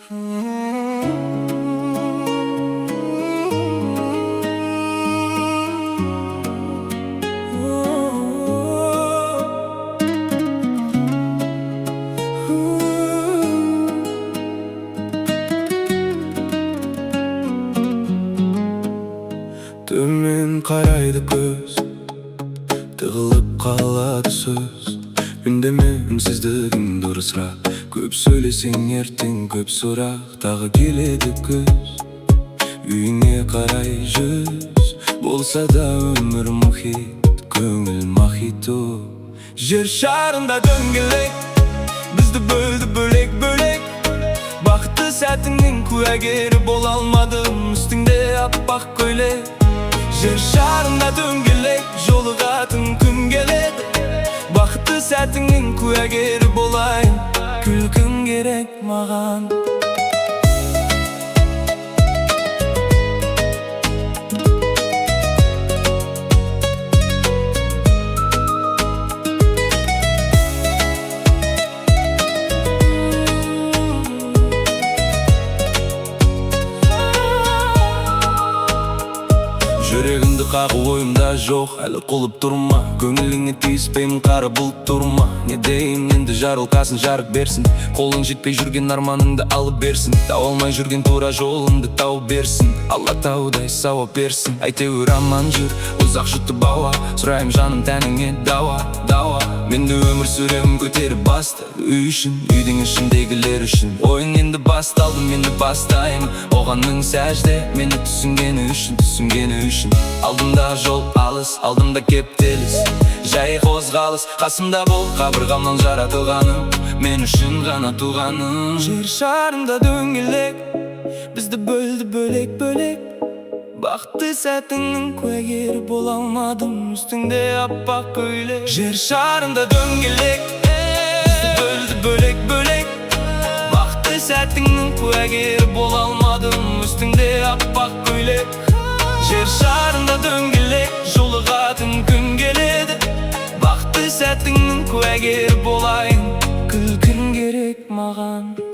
Төмен қарайды көз, тығылып қалады сөз. Үндеме, үнсіздігің дұрысырақ. Көп сөйлесең ертең көп сұрақ. Тағы келеді күз, үйіне қарай жүз. Болса да өмір мұхит, көңіл мохито. Жер шарында дөңгелек, бізді бөлді бөлек-бөлек. Бақытты сәтіңнің куәгері бола алмадым, үстіңде аппақ көйлек. Жер шарында дөңгелек, жолығатын күн келеді. Бақытты сәтіңнің куәгері болайын, күлкің керек маған. Жүрегімді қағу ойымда жоқ, әлі құлып тұрма. Көңіліңе тиіспеймін, қара бұлт тұрма. Не дейін, енді жарылқасын, жарық берсін. Қолың жетпей жүрген арманыңды алып берсін. Тауалмай жүрген тура жолыңды тауып берсін. Алла таудай сауап берсін. Әйтеуір аман жүр, ұзақ жұтып ауа. Сұрайым жаным тәніңе дауа. Менде өмір сүремін көтеріп басты. Үй үшін, үйдің ішіндегілер үшін. Ойын енді басталды, менде бастайын. Оғанның сәжде, мені түсінгені үшін. Алдымда жол алыс, алдымда кептеліс. Жай қозғалыс, қасымда бол, қабырғамнан жаратылғаным. Мен үшін ғана туғаным. Жер шарында дөңгелек, бізді бөлді бөлек-бөлек. Бақытты сәтіңнің куәгері бола алмадым, үстіңде аппақ көйлек. Жер шарында дөңгелек, бізді бөлді бөлек-бөлек. Бақытты сәтіңнің куәгері бола алмадым, үстіңде аппақ көйлек. Жер шарында дөңгелек, жолығатын күн келеді. Бақытты сәтіңнің куәгері болайын, күлкің керек маған.